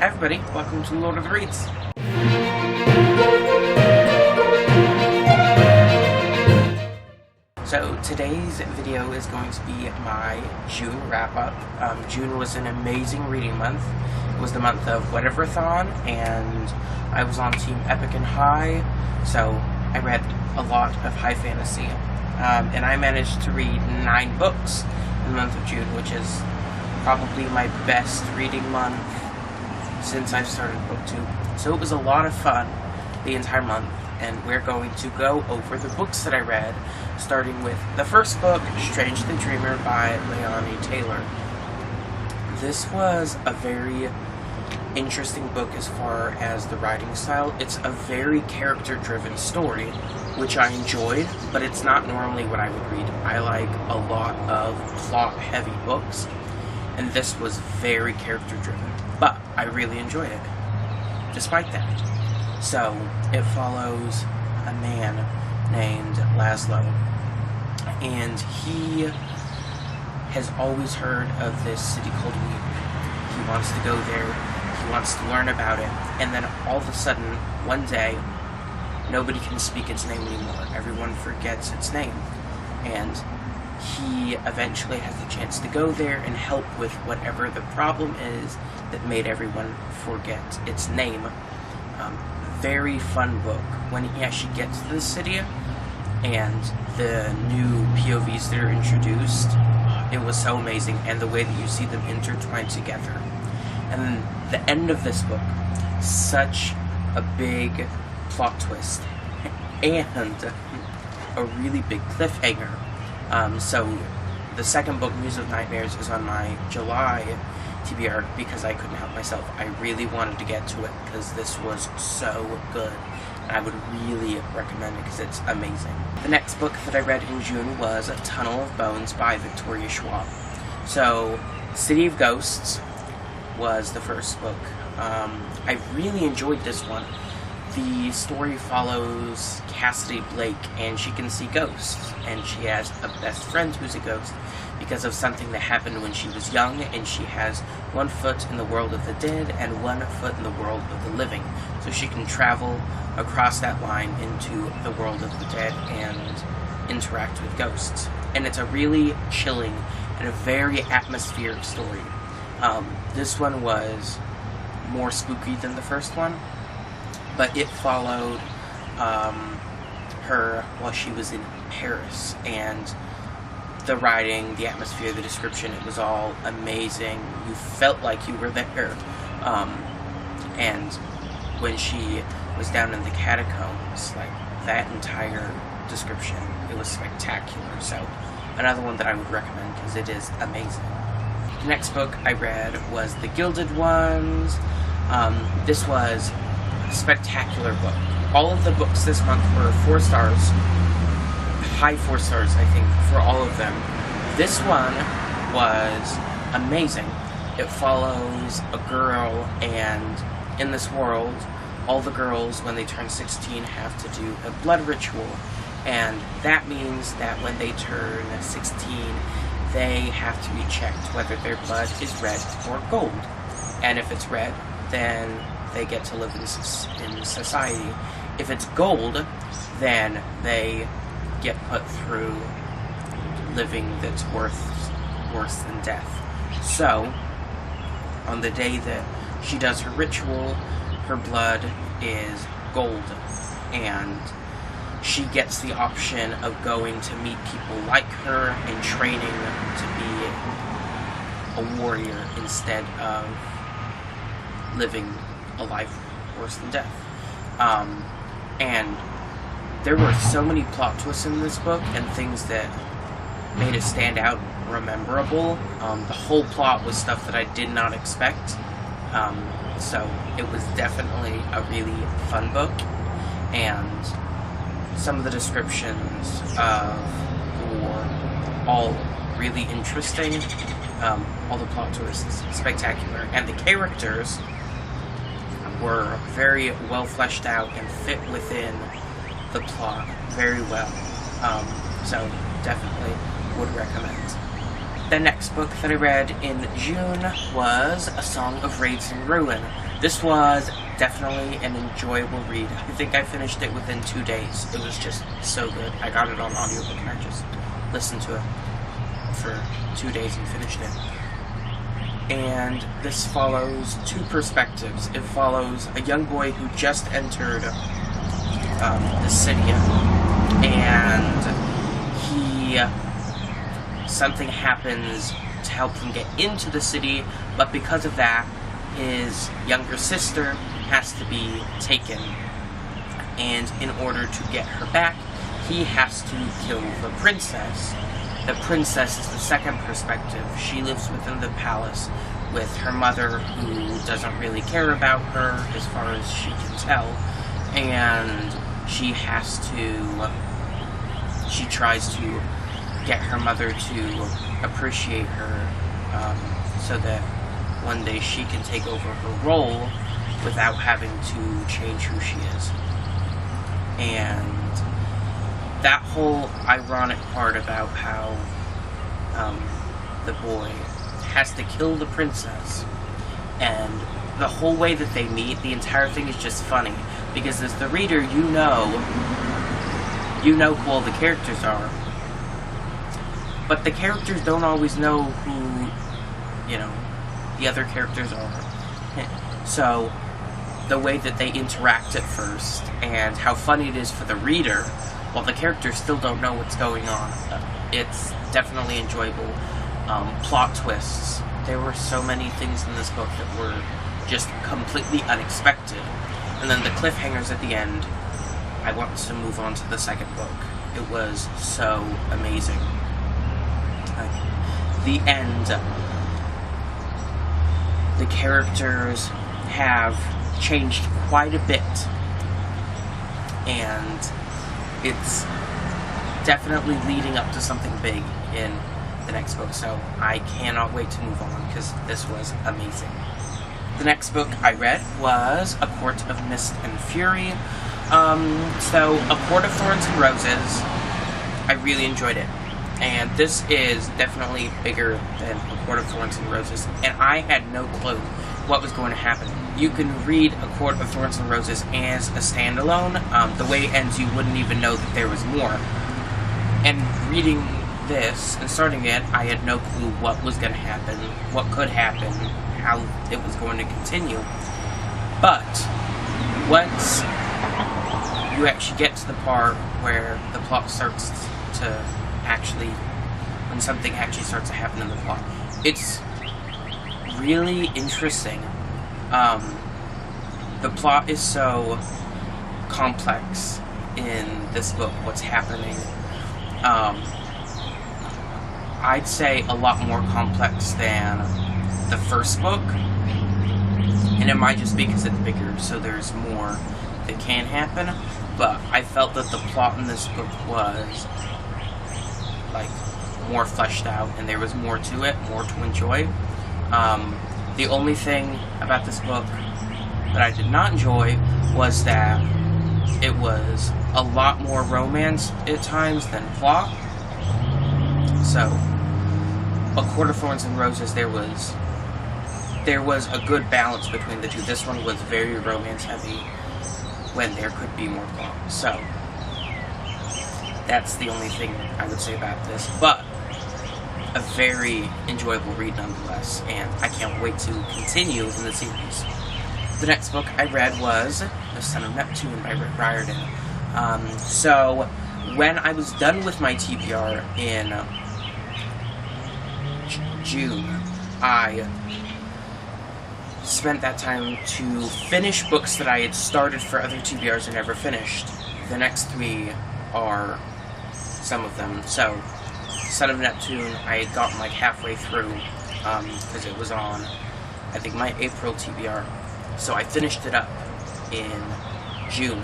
Hi everybody, welcome to Lord of the Reads. So today's video is going to be my June wrap-up. June was an amazing reading month. It was the month of Whateverthon, and I was on Team Epic and High, so I read a lot of high fantasy. And I managed to read 9 books in the month of June, which is probably my best reading month since I've started BookTube. So it was a lot of fun the entire month, and we're going to go over the books that I read, starting with the first book, Strange the Dreamer by Leonie Taylor. This was a very interesting book as far as the writing style. It's a very character-driven story, which I enjoyed, but it's not normally what I would read. I like a lot of plot-heavy books, and this was very character-driven, but I really enjoyed it, despite that. So, it follows a man named Laszlo, and he has always heard of this city called Weep. He wants to go there, he wants to learn about it, and then all of a sudden, one day, nobody can speak its name anymore. Everyone forgets its name, and he eventually has the chance to go there and help with whatever the problem is that made everyone forget its name. Very fun book. When he actually gets to the city and the new POVs that are introduced, it was so amazing, and the way that you see them intertwined together. And the end of this book, such a big plot twist and a really big cliffhanger. So the second book, Muse of Nightmares, is on my July TBR because I couldn't help myself. I really wanted to get to it because this was so good, and I would really recommend it because it's amazing. The next book that I read in June was A Tunnel of Bones by Victoria Schwab. So City of Ghosts was the first book. I really enjoyed this one. The story follows Cassidy Blake, and she can see ghosts, and she has a best friend who's a ghost because of something that happened when she was young, and she has one foot in the world of the dead and one foot in the world of the living. So she can travel across that line into the world of the dead and interact with ghosts. And it's a really chilling and a very atmospheric story. This one was more spooky than the first one, but it followed her while she was in Paris, and the writing, the atmosphere, the description, it was all amazing. You felt like you were there. And when she was down in the catacombs, like, that entire description, it was spectacular. So, another one that I would recommend because it is amazing. The next book I read was The Gilded Ones. This was a spectacular book. All of the books this month were 4 stars. High 4 stars, I think, for all of them. This one was amazing. It follows a girl, and in this world, all the girls, when they turn 16, have to do a blood ritual. And that means that when they turn 16, they have to be checked whether their blood is red or gold. And if it's red, then they get to live in society. If it's gold, then they get put through living that's worse than death. So, on the day that she does her ritual, her blood is gold, and she gets the option of going to meet people like her and training to be a warrior instead of living a life worse than death. And there were so many plot twists in this book and things that made it stand out rememberable. The whole plot was stuff that I did not expect. So it was definitely a really fun book, and some of the descriptions were all really interesting. All the plot twists spectacular, and the characters were very well fleshed out and fit within the plot very well. So definitely would recommend. The next book that I read in June was A Song of Raids and Ruin This was definitely an enjoyable read. I think I finished it within 2 days. It was just so good. I got it on audiobook and I just listened to it for 2 days and finished it. And this follows two perspectives. It follows a young boy who just entered the city, and something happens to help him get into the city, but because of that, his younger sister has to be taken, and in order to get her back, he has to kill the princess. The princess is the second perspective. She lives within the palace with her mother, who doesn't really care about her as far as she can tell, and she tries to get her mother to appreciate her, so that one day she can take over her role without having to change who she is. And that whole ironic part about how the boy has to kill the princess, and the whole way that they meet, the entire thing is just funny, because as the reader, you know who all the characters are, but the characters don't always know who, the other characters are. So, the way that they interact at first, and how funny it is for the reader, while the characters still don't know what's going on. It's definitely enjoyable. Plot twists. There were so many things in this book that were just completely unexpected. And then the cliffhangers at the end, I want to move on to the second book. It was so amazing. The end. The characters have changed quite a bit. And it's definitely leading up to something big in the next book, so I cannot wait to move on, because this was amazing. The next book I read was A Court of Mist and Fury. So, A Court of Thorns and Roses, I really enjoyed it. And this is definitely bigger than A Court of Thorns and Roses, and I had no clue what was going to happen. You can read A Court of Thorns and Roses as a standalone. The way it ends, you wouldn't even know that there was more. And reading this and starting it, I had no clue what was going to happen, what could happen, how it was going to continue. But once you actually get to the part where the plot starts to when something actually starts to happen in the plot, it's really interesting. The plot is so complex in this book, what's happening. I'd say a lot more complex than the first book, and it might just be because it's bigger, so there's more that can happen, but I felt that the plot in this book was more fleshed out, and there was more to it, more to enjoy. The only thing about this book that I did not enjoy was that it was a lot more romance at times than plot. So, A Court of Thorns and Roses, there was a good balance between the two. This one was very romance heavy when there could be more plot. So, that's the only thing I would say about this. But a very enjoyable read nonetheless, and I can't wait to continue in the series. The next book I read was The Son of Neptune by Rick Riordan. So, when I was done with my TBR in June, I spent that time to finish books that I had started for other TBRs and never finished. The next three are some of them. So, Son of Neptune, I had gotten halfway through, because it was on, I think, my April TBR. So I finished it up in June,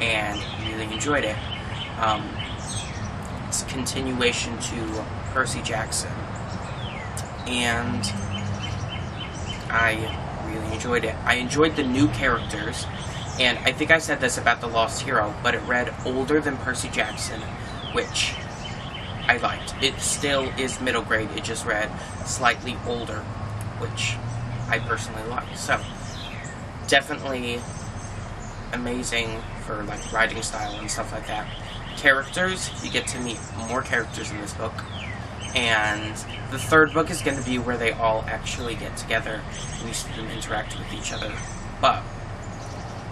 and really enjoyed it. It's a continuation to Percy Jackson, and I really enjoyed it. I enjoyed the new characters, and I think I said this about The Lost Hero, but it read older than Percy Jackson, which I liked. It still is middle grade, it just read slightly older, which I personally like. So, definitely amazing for like writing style and stuff like that. Characters, you get to meet more characters in this book. And the third book is going to be where they all actually get together and you see them interact with each other. But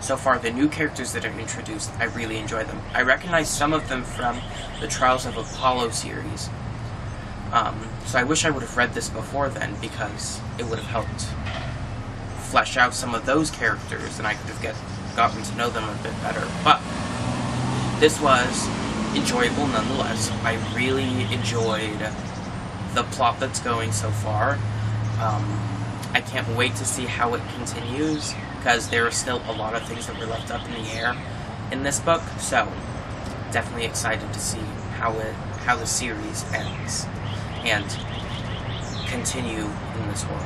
so far, the new characters that are introduced, I really enjoy them. I recognize some of them from the Trials of Apollo series. So I wish I would have read this before then, because it would have helped flesh out some of those characters and I could have gotten to know them a bit better. But this was enjoyable nonetheless. I really enjoyed the plot that's going so far. I can't wait to see how it continues, because there are still a lot of things that were left up in the air in this book, so definitely excited to see how the series ends and continue in this world.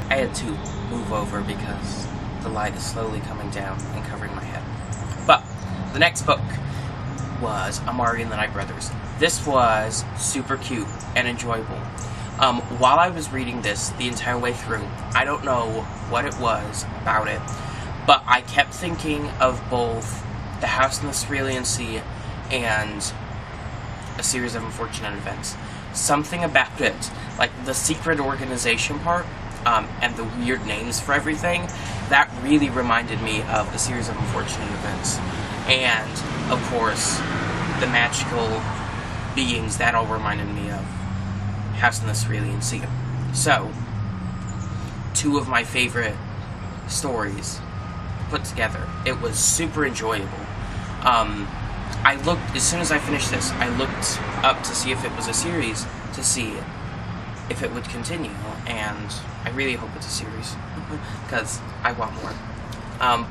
I had to move over because the light is slowly coming down and covering my head. But the next book was Amari and the Night Brothers. This was super cute and enjoyable. While I was reading this the entire way through, I don't know what it was about it, but I kept thinking of both The House in the Cerulean Sea and A Series of Unfortunate Events. Something about it, like the secret organization part, and the weird names for everything, that really reminded me of A Series of Unfortunate Events. And, of course, the magical beings, that all reminded me of House in the Cerulean Sea. So, two of my favorite stories put together. It was super enjoyable. I looked, as soon as I finished this, I looked up to see if it was a series, to see if it would continue, and I really hope it's a series, because I want more.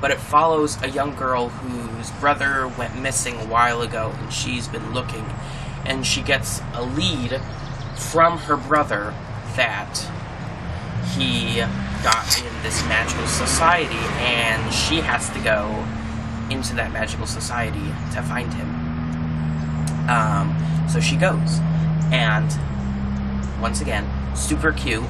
But it follows a young girl whose brother went missing a while ago, and she's been looking, and she gets a lead from her brother that he got in this magical society, and she has to go into that magical society to find him. So she goes, and once again, super cute.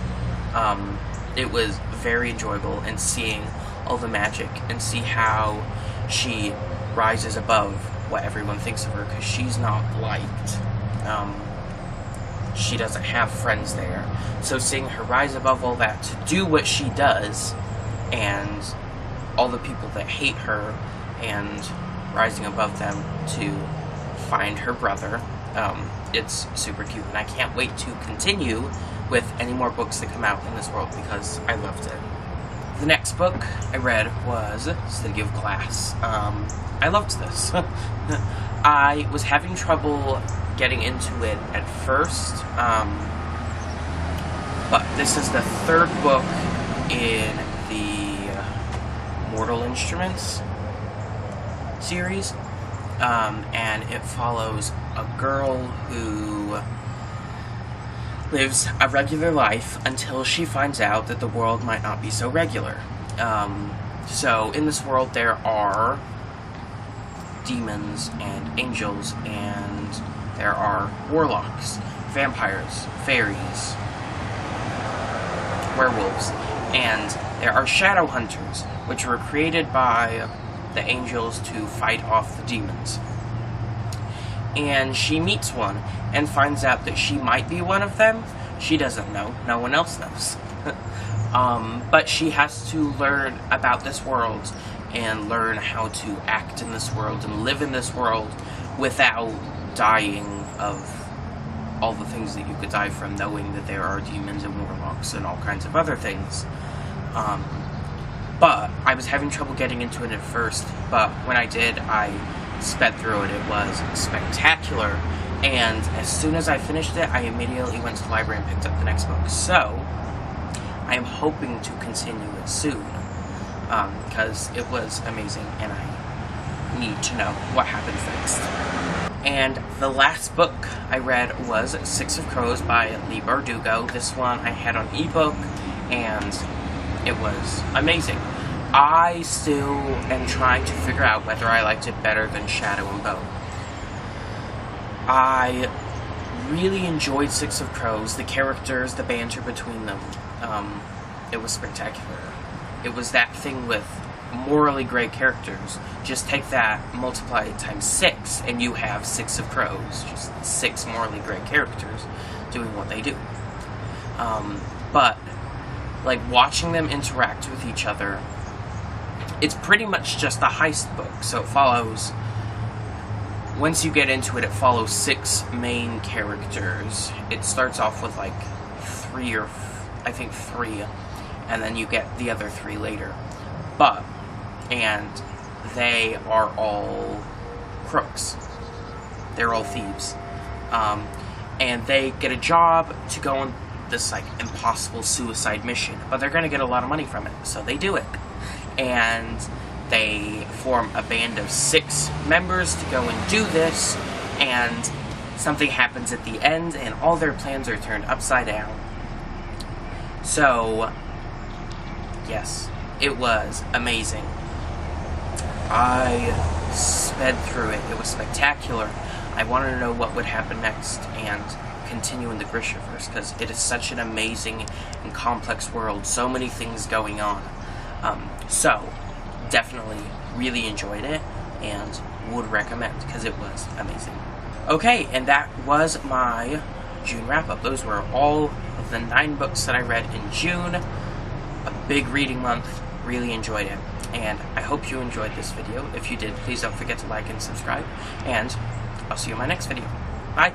It was very enjoyable, and seeing all the magic and see how she rises above what everyone thinks of her, because she's not liked. She doesn't have friends there. So seeing her rise above all that to do what she does, and all the people that hate her, and rising above them to find her brother, it's super cute, and I can't wait to continue with any more books that come out in this world, because I loved it. The next book I read was City of Glass. I loved this. I was having trouble getting into it at first, but this is the third book in the Mortal Instruments series, and it follows a girl who lives a regular life until she finds out that the world might not be so regular. So in this world there are demons and angels, and there are warlocks, vampires, fairies, werewolves, and there are shadow hunters, which were created by the angels to fight off the demons. And she meets one and finds out that she might be one of them. She doesn't know. No one else knows. But she has to learn about this world and learn how to act in this world and live in this world without dying of all the things that you could die from, knowing that there are demons and warlocks and all kinds of other things. But I was having trouble getting into it at first, but when I did, I sped through it. It was spectacular, and as soon as I finished it, I immediately went to the library and picked up the next book. So, I am hoping to continue it soon, because it was amazing, and I need to know what happens next. And the last book I read was Six of Crows by Leigh Bardugo. This one I had on ebook, and it was amazing. I still am trying to figure out whether I liked it better than Shadow and Bone. I really enjoyed Six of Crows, the characters, the banter between them. It was spectacular. it was that thing with morally gray characters. Just take that, multiply it times 6, and you have 6 of Crows. Just 6 morally gray characters doing what they do. But, like, watching them interact with each other, it's pretty much just a heist book. So it follows, once you get into it, it follows 6 main characters. It starts off with, like, 3, and then you get the other 3 later. And they are all crooks. They're all thieves. And they get a job to go on this, like, impossible suicide mission, but they're going to get a lot of money from it, so they do it. And they form a band of 6 members to go and do this, and something happens at the end, and all their plans are turned upside down. So, yes, it was amazing. I sped through it. It was spectacular. I wanted to know what would happen next and continue in the Grishaverse, because it is such an amazing and complex world. So many things going on. So, definitely really enjoyed it and would recommend, because it was amazing. Okay, and that was my June wrap-up. Those were all of the 9 books that I read in June. A big reading month. Really enjoyed it. And I hope you enjoyed this video. If you did, please don't forget to like and subscribe. And I'll see you in my next video. Bye!